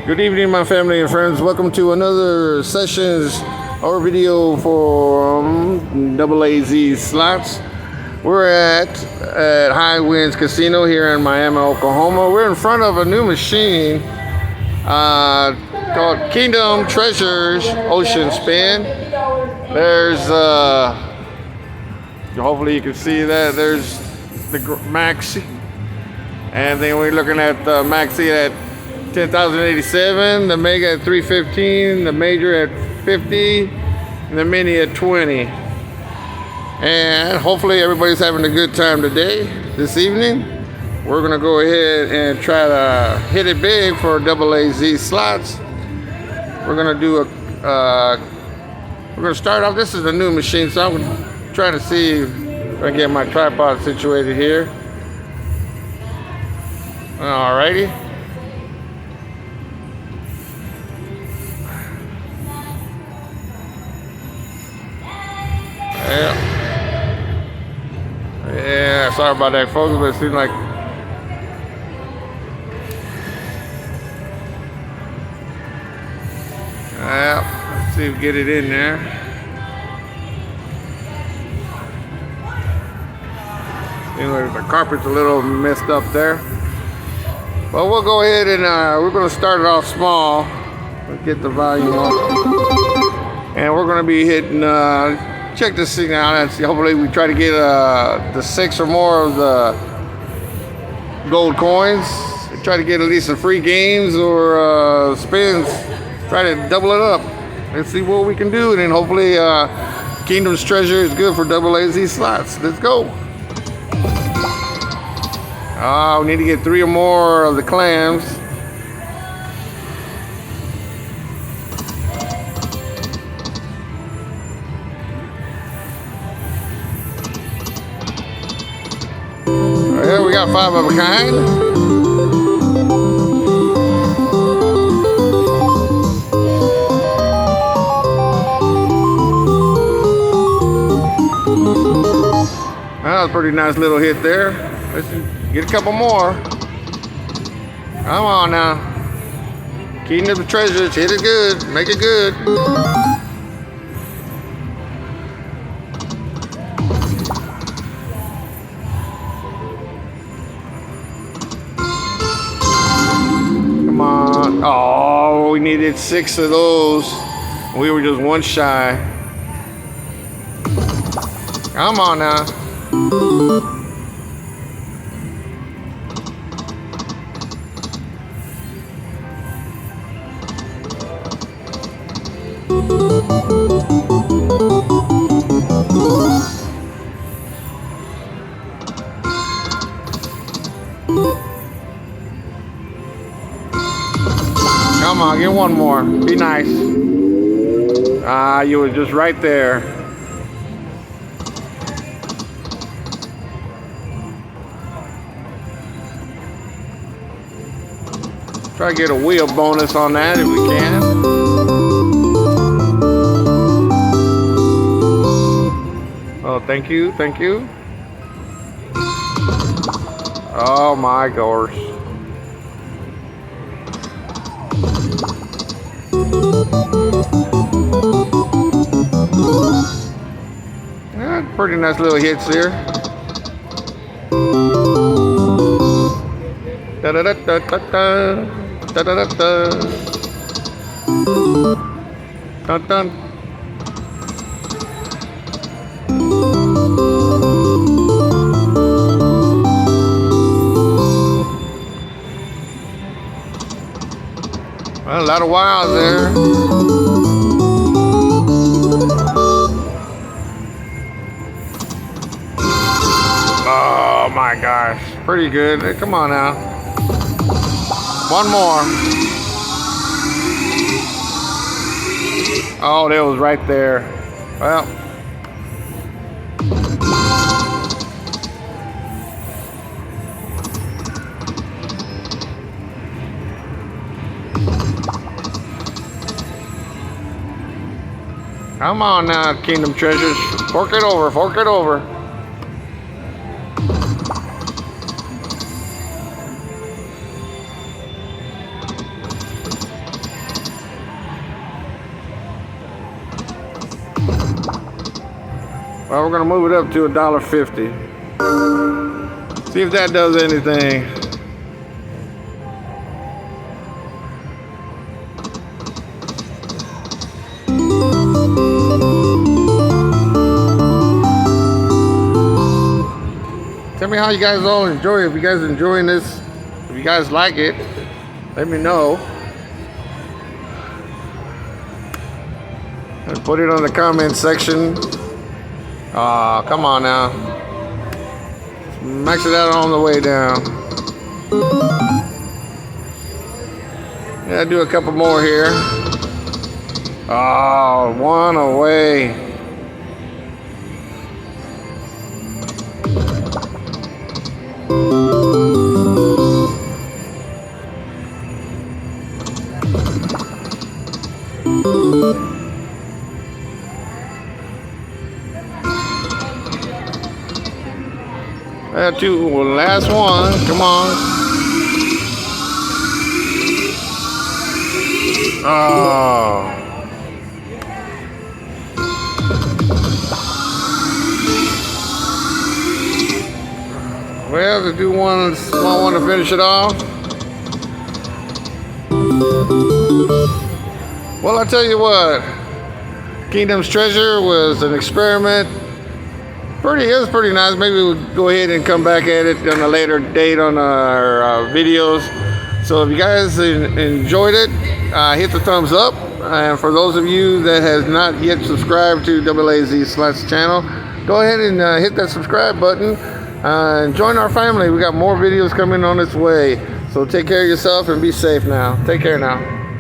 Good evening, my family and friends. Welcome to another sessions or video for AAZ Slots. We're at High Winds Casino here in Miami, Oklahoma. We're in front of a new machine called Kingdom Treasures Ocean Spin. There's hopefully you can see that there's the Maxi, and then we're looking at the Maxi at 10,087, the Mega at 315, the Major at 50, and the Mini at 20. And hopefully everybody's having a good time today, this evening. We're gonna go ahead and try to hit it big for AAZ Slots. We're gonna do we're gonna start off. This is a new machine, so I'm trying to see if I can get my tripod situated here. Alrighty. Yeah, sorry about that, folks, but it seems like let's see if we get it in there. Anyway, the carpet's a little messed up there. But we'll go ahead and we're going to start it off small. Let's get the volume up. And we're going to be hitting, check this thing out and see. Hopefully we try to get the 6 or more of the gold coins. Try to get at least some free games or spins. Try to double it up. Let's see what we can do. And then hopefully Kingdom's Treasure is good for AAZ Slots. Let's go. We need to get 3 or more of the clams. Here we got 5 of a kind. That was a pretty nice little hit there. Let's get a couple more. Come on now. Kingdom of Treasures, hit it good, make it good. Come on. Oh, we needed 6 of those. We were just 1 shy. Come on now. Come on, get 1 more. Be nice. You were just right there. Try to get a wheel bonus on that if we can. Oh, thank you, thank you. Oh my gosh. Yeah, pretty nice little hits here. Da da da da da da da da da. Dun dun. Well, a lot of wilds there. Oh my gosh, pretty good. Hey, come on now. 1 more. Oh, that was right there. Well. Come on now, Kingdom Treasures. Fork it over, fork it over. Well, we're gonna move it up to $1.50. See if that does anything. Tell me how you guys all enjoy it. If you guys enjoying this, if you guys like it, let me know. And put it on the comment section. Come on now. Max it out on the way down. Yeah, do a couple more here. Oh, one away. Last one, come on. Oh. Well, to do one small one to finish it off. Well, I tell you what, Kingdom's Treasure was an experiment. It was pretty nice. Maybe we'll go ahead and come back at it on a later date on our videos. So if you guys enjoyed it, hit the thumbs up. And for those of you that has not yet subscribed to AAZ Slots channel, go ahead and hit that subscribe button and join our family. We got more videos coming on its way. So take care of yourself and be safe now. Take care now.